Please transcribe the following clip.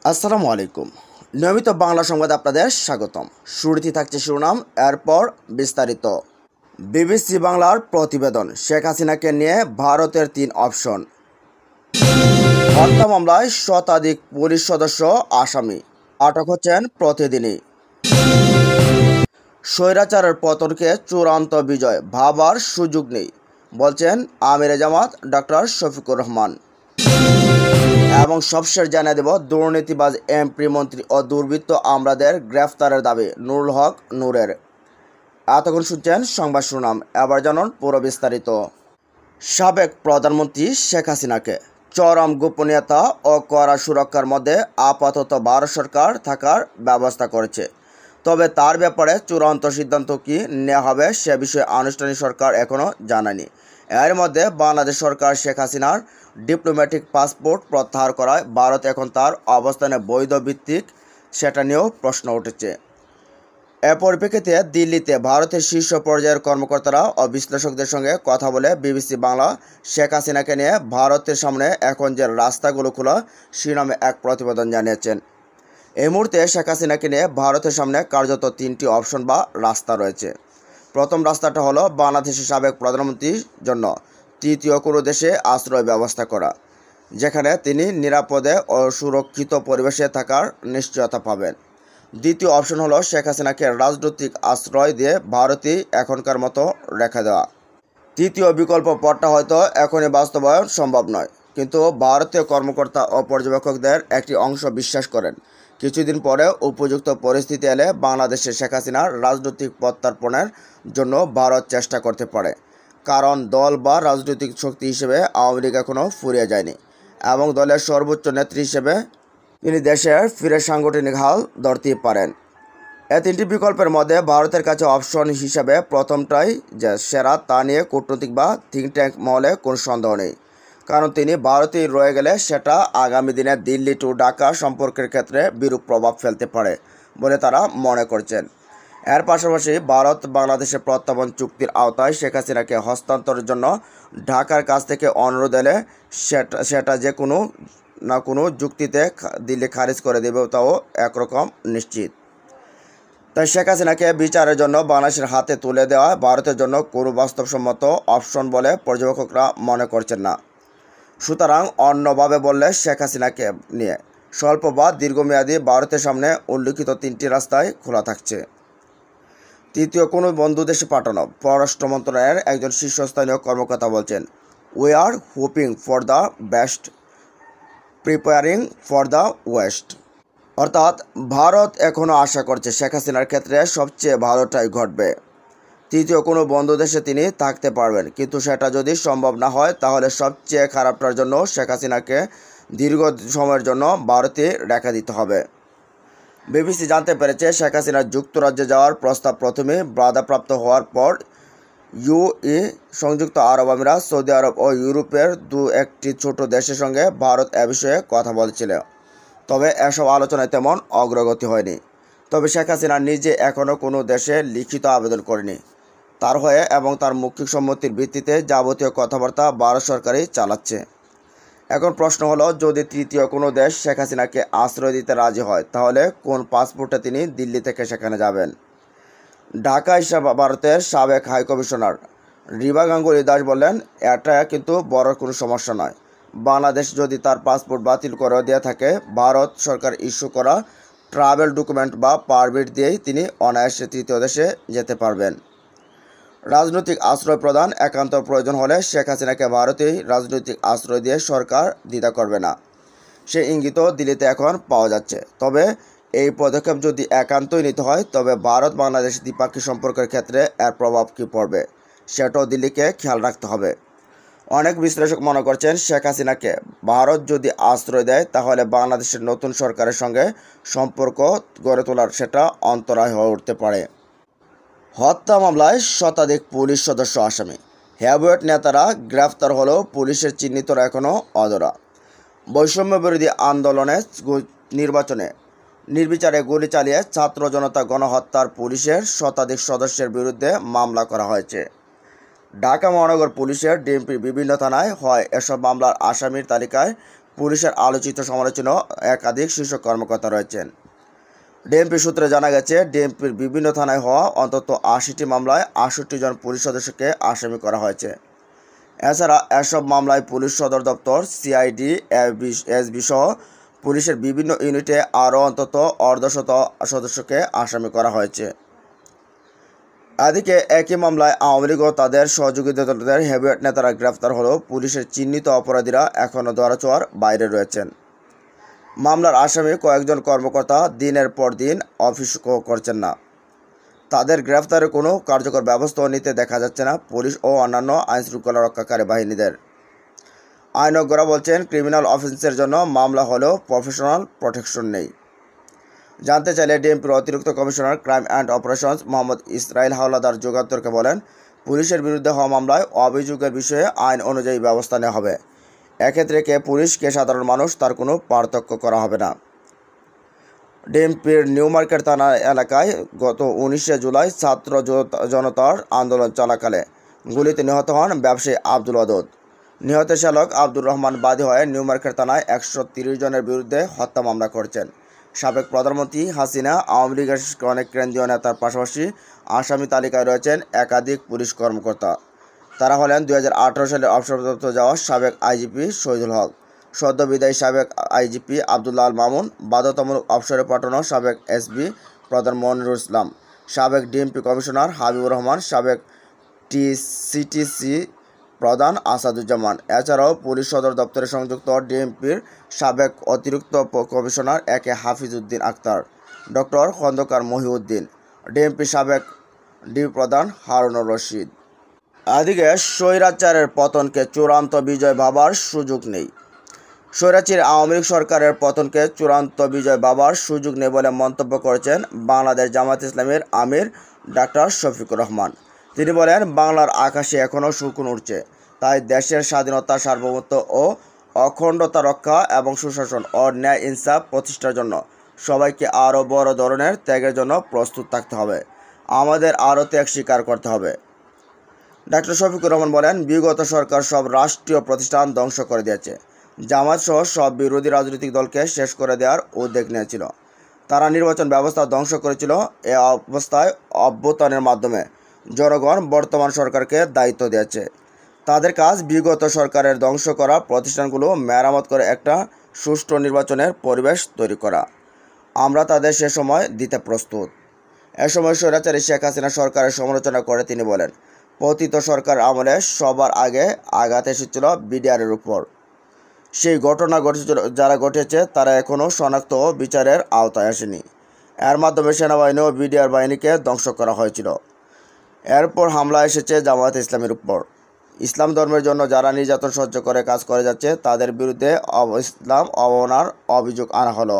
আসসালামু আলাইকুম। নিয়মিত বাংলা সংবাদ আপনাদের স্বাগতম। শুরুতে থাকছে শিরোনাম, এরপর বিস্তারিত। বিবিসি বাংলার প্রতিবেদন, শেখ হাসিনাকে নিয়ে ভারতের ৩ অপশন। হত্যা মামলায় শতাধিক পুলিশ সদস্য আসামি, আটক হচ্ছেন প্রতিদিনই। স্বৈরাচারের পতনকে চূড়ান্ত বিজয় ভাবার সুযোগ নেই, বলছেন আমিরে জামাত ডক্টর শফিকুর রহমান। এবং সবশেষ জানিয়ে দেব, দুর্নীতিবাজ এমপি মন্ত্রী ও দুর্বৃত্ত আমলাদের গ্রেফতারের দাবি নুরুল হক নূরের। এতক্ষণ শুনছেন সংবাদ শিরোনাম, এবার জানুন পুরো বিস্তারিত। সাবেক প্রধানমন্ত্রী শেখ হাসিনাকে চরম গোপনীয়তা ও কড়া সুরক্ষার মধ্যে আপাতত ভারত সরকার থাকার ব্যবস্থা করেছে। তবে তার ব্যাপারে চূড়ান্ত সিদ্ধান্ত কী নেওয়া হবে সে বিষয়ে আনুষ্ঠানিক সরকার এখনও জানায়নি। এর মধ্যে বাংলাদেশ সরকার শেখ হাসিনার ডিপ্লোম্যাটিক পাসপোর্ট প্রত্যাহার করায় ভারত এখন তার অবস্থানে বৈধ ভিত্তিক সেটা নিয়েও প্রশ্ন উঠেছে। এ পরিপ্রেক্ষিতে দিল্লিতে ভারতের শীর্ষ পর্যায়ের কর্মকর্তারা ও বিশ্লেষকদের সঙ্গে কথা বলে বিবিসি বাংলা শেখ হাসিনাকে নিয়ে ভারতের সামনে এখন যে রাস্তাগুলো খোলা শিরোনামে এক প্রতিবেদন জানিয়েছেন। এই মুহূর্তে শেখ হাসিনাকে নিয়ে ভারতের সামনে কার্যত 3টি অপশন বা রাস্তা রয়েছে। প্রথম রাস্তাটা হলো বাংলাদেশের সাবেক প্রধানমন্ত্রীর জন্য তৃতীয় কোনো দেশে আশ্রয় ব্যবস্থা করা, যেখানে তিনি নিরাপদে ও সুরক্ষিত পরিবেশে থাকার নিশ্চয়তা পাবেন। দ্বিতীয় অপশন হলো শেখ হাসিনাকে রাজনৈতিক আশ্রয় দিয়ে ভারতেই এখনকার মতো রেখে দেওয়া। তৃতীয় বিকল্প পথটা হয়তো এখনই বাস্তবায়ন সম্ভব নয়, কিন্তু ভারতীয় কর্মকর্তা ও পর্যবেক্ষকদের একটি অংশ বিশ্বাস করেন কিছুদিন পরে উপযুক্ত পরিস্থিতি এলে বাংলাদেশে শেখ হাসিনার রাজনৈতিক প্রত্যার্পণের জন্য ভারত চেষ্টা করতে পারে। কারণ দল বা রাজনৈতিক শক্তি হিসেবে আওয়ামী লীগ এখনও ফুরিয়ে যায়নি এবং দলের সর্বোচ্চ নেত্রী হিসেবে তিনি দেশের ফিরে সাংগঠনিক হাল ধরতেই পারেন। এ 3টি বিকল্পের মধ্যে ভারতের কাছে অপশন হিসাবে প্রথমটাই যে সেরা তা নিয়ে কূটনৈতিক বা থিঙ্ক ট্যাঙ্ক মহলে কোনো সন্দেহ নেই। কারণ তিনি ভারতেই রয়ে গেলে সেটা আগামী দিনে দিল্লি টু ঢাকা সম্পর্কের ক্ষেত্রে বিরূপ প্রভাব ফেলতে পারে বলে তারা মনে করছেন। এর পাশাপাশি ভারত বাংলাদেশের প্রত্যাবর্তন চুক্তির আওতায় শেখ হাসিনাকে হস্তান্তরের জন্য ঢাকার কাছ থেকে অনুরোধ এলে সেটা যে কোনো না কোনো যুক্তিতে দিল্লি খারিজ করে দেবে তাও একরকম নিশ্চিত। তাই শেখ হাসিনাকে বিচারের জন্য বাংলাদেশের হাতে তুলে দেওয়া ভারতের জন্য কোনো বাস্তবসম্মত অপশন বলে পর্যবেক্ষকরা মনে করছেন না। সুতরাং অন্যভাবে বললে শেখ হাসিনাকে নিয়ে স্বল্প বা দীর্ঘমেয়াদী ভারতের সামনে উল্লিখিত 3টি রাস্তায় খোলা থাকছে। তৃতীয় কোনো বন্ধু দেশে পাঠানো, পররাষ্ট্র মন্ত্রণালয়ের একজন শীর্ষস্থানীয় কর্মকর্তা বলছেন, we are hoping for the best, preparing for the West. অর্থাৎ ভারত এখনও আশা করছে শেখ হাসিনার ক্ষেত্রে সবচেয়ে ভালোটাই ঘটবে। তৃতীয় কোনো বন্ধু দেশে তিনি থাকতে পারবেন, কিন্তু সেটা যদি সম্ভব না হয় তাহলে সবচেয়ে খারাপটার জন্য শেখ হাসিনাকে দীর্ঘ সময়ের জন্য ভারতে রেখে দিতে হবে। বিবিসি জানতে পেরেছে, শেখ হাসিনার যুক্তরাজ্যে যাওয়ার প্রস্তাব প্রথমে বাধাপ্রাপ্ত হওয়ার পর ইউএই, সংযুক্ত আরব আমিরাত, সৌদি আরব ও ইউরোপের 2-1টি ছোট দেশের সঙ্গে ভারত এ বিষয়ে কথা বলছিল। তবে এসব আলোচনায় তেমন অগ্রগতি হয়নি। তবে শেখ হাসিনা নিজে এখনও কোনো দেশে লিখিত আবেদন করেনি। তার হয়ে এবং তার মৌখিক সম্মতির ভিত্তিতে যাবতীয় কথাবার্তা ভারত সরকারই চালাচ্ছে। এখন প্রশ্ন হলো, যদি তৃতীয় কোনো দেশ শেখ হাসিনাকে আশ্রয় দিতে রাজি হয় তাহলে কোন পাসপোর্টে তিনি দিল্লি থেকে সেখানে যাবেন? ঢাকা হিসাবে ভারতের সাবেক হাইকমিশনার রিবা গাঙ্গুলি দাস বললেন, এটা কিন্তু বড় কোনো সমস্যা নয়। বাংলাদেশ যদি তার পাসপোর্ট বাতিল করে দিয়ে থাকে, ভারত সরকার ইস্যু করা ট্রাভেল ডকুমেন্ট বা পারমিট দিয়েই তিনি অনায়াসে তৃতীয় দেশে যেতে পারবেন। রাজনৈতিক আশ্রয় প্রদান একান্ত প্রয়োজন হলে শেখ হাসিনাকে ভারতেই রাজনৈতিক আশ্রয় দিয়ে সরকার দ্বিধা করবে না, সে ইঙ্গিতও দিল্লিতে এখন পাওয়া যাচ্ছে। তবে এই পদক্ষেপ যদি একান্তই নিতে হয় তবে ভারত বাংলাদেশ দ্বিপাক্ষিক সম্পর্কের ক্ষেত্রে এর প্রভাব কী পড়বে সেটাও দিল্লিকে খেয়াল রাখতে হবে। অনেক বিশ্লেষক মনে করছেন, শেখ হাসিনাকে ভারত যদি আশ্রয় দেয় তাহলে বাংলাদেশের নতুন সরকারের সঙ্গে সম্পর্ক গড়ে তোলার সেটা অন্তরায় হয়ে উঠতে পারে। হত্যা মামলায় শতাধিক পুলিশ সদস্য আসামি, হেভিওয়েট নেতারা গ্রেফতার হলেও পুলিশের চিহ্নিতরা এখনও অধরা। বৈষম্য বিরোধী আন্দোলনে নির্বাচনে নির্বিচারে গুলি চালিয়ে ছাত্র জনতা গণহত্যার পুলিশের শতাধিক সদস্যের বিরুদ্ধে মামলা করা হয়েছে। ঢাকা মহানগর পুলিশের ডিএমপির বিভিন্ন থানায় হয় এসব মামলার আসামির তালিকায় পুলিশের আলোচিত সমালোচনা একাধিক শীর্ষ কর্মকর্তা রয়েছেন। ডিএমপি সূত্রে জানা গেছে, ডিএমপির বিভিন্ন থানায় হওয়া অন্তত ৮০টি মামলায় ৬৮ জন পুলিশ সদস্যকে আসামি করা হয়েছে। এছাড়া এসব মামলায় পুলিশ সদর দপ্তর, সিআইডি, এসবি সহ পুলিশের বিভিন্ন ইউনিটে আরও অন্তত অর্ধশত সদস্যকে আসামি করা হয়েছে। এদিকে একই মামলায় আওয়ামী লীগ ও তাদের সহযোগী দলের হেভিওয়েট নেতারা গ্রেফতার হলেও পুলিশের চিহ্নিত অপরাধীরা এখনও ধরাছোঁয়ার বাইরে রয়েছেন। মামলার আসামি কয়েকজন কর্মকর্তা দিনের পর দিন অফিস করছেন না। তাদের গ্রেফতারে কোনো কার্যকর ব্যবস্থাও নিতে দেখা যাচ্ছে না পুলিশ ও অন্যান্য আইনশৃঙ্খলা রক্ষাকারী বাহিনীদের। আইনজ্ঞরা বলছেন, ক্রিমিনাল অফেন্সের জন্য মামলা হলেও প্রফেশনাল প্রোটেকশন নেই। জানতে চাইলে ডিএমপির অতিরিক্ত commissioner crime and operations Mohammad Israil Howlader যুগান্তরকে বলেন, পুলিশের বিরুদ্ধে হওয়া মামলায় অভিযোগের বিষয়ে আইন অনুযায়ী ব্যবস্থা নেওয়া হবে। এক্ষেত্রে কে পুলিশ কে সাধারণ মানুষ তার কোনো পার্থক্য করা হবে না। ডিএমপির নিউ মার্কেট থানা এলাকায় গত 19শে জুলাই ছাত্র জনতার আন্দোলন চলাকালে গুলিতে নিহত হন ব্যবসায়ী আব্দুল ওয়াদুদ। নিহতের চালক আব্দুর রহমান বাদী হয়ে নিউ মার্কেট থানায় 130 জনের বিরুদ্ধে হত্যা মামলা করছেন। সাবেক প্রধানমন্ত্রী হাসিনা, আওয়ামী লীগের অনেক কেন্দ্রীয় নেতার পাশাপাশি আসামি তালিকায় রয়েছেন একাধিক পুলিশ কর্মকর্তা। তারা হলেন 2018 সালে অবসরপ্রাপ্ত যাওয়া সাবেক আইজিপি শহীদুল হক, সদ্য বিদায়ী সাবেক আইজিপি আবদুল্লাহ আল মামুন, বাধ্যতামূলক অবসরে পাঠানো সাবেক এসবি প্রধান মনিরুল ইসলাম, সাবেক ডিএমপি কমিশনার হাবিবুর রহমান, সাবেক সিটিসি প্রধান আসাদুজ্জামান। এছাড়াও পুলিশ সদর দপ্তরে সংযুক্ত ডিএমপির সাবেক অতিরিক্ত কমিশনার একে হাফিজ উদ্দিন আক্তার, ডক্টর খন্দকার মহিউদ্দিন, ডিএমপি সাবেক ডিবি প্রধান হারুনুর রশিদ। এদিকে স্বৈরাচারের পতনকে চূড়ান্ত বিজয় ভাবার সুযোগ নেই। স্বৈরাচারী আওয়ামী লীগ সরকারের পতনকে চূড়ান্ত বিজয় ভাবার সুযোগ নেই বলে মন্তব্য করেছেন বাংলাদেশ জামায়াতে ইসলামীর আমির ডাক্তার শফিকুর রহমান। তিনি বলেন, বাংলার আকাশে এখনও শকুন উঠছে, তাই দেশের স্বাধীনতা, সার্বভৌমত্ব ও অখণ্ডতা রক্ষা এবং সুশাসন ও ন্যায় ইনসাফ প্রতিষ্ঠার জন্য সবাইকে আরও বড় ধরনের ত্যাগের জন্য প্রস্তুত থাকতে হবে। আমাদের আরও ত্যাগ স্বীকার করতে হবে। ডাক্তার শফিকুর রহমান বলেন, বিগত সরকার সব রাষ্ট্রীয় প্রতিষ্ঠান ধ্বংস করে দিয়েছে। জামায়াত সহ সব বিরোধী রাজনৈতিক দলকে শেষ করে দেওয়ার উদ্যোগ নিয়েছিল। তারা নির্বাচন ব্যবস্থা ধ্বংস করেছিল। এ অবস্থায় অভ্যুত্থানের মাধ্যমে জনগণ বর্তমান সরকারকে দায়িত্ব দিয়েছে। তাদের কাজ বিগত সরকারের ধ্বংস করা প্রতিষ্ঠানগুলো মেরামত করে একটা সুষ্ঠু নির্বাচনের পরিবেশ তৈরি করা। আমরা তাদের সে সময় দিতে প্রস্তুত। এ সময় স্বৈরাচারী শেখ হাসিনা সরকারের সমালোচনা করে তিনি বলেন, পতিত সরকার আমলে সবার আগে আঘাত এসেছিল বিডিআরের উপর। সেই ঘটনা ঘটেছিল, যারা ঘটেছে তারা এখনও শনাক্ত ও বিচারের আওতায় আসেনি। এর মাধ্যমে সেনাবাহিনী ও বিডিআর বাহিনীকে ধ্বংস করা হয়েছিল। এরপর হামলা এসেছে জামায়াতে ইসলামীর উপর। ইসলাম ধর্মের জন্য যারা নির্যাতন সহ্য করে কাজ করে যাচ্ছে তাদের বিরুদ্ধে ইসলাম অবমাননার অভিযোগ আনা হলো।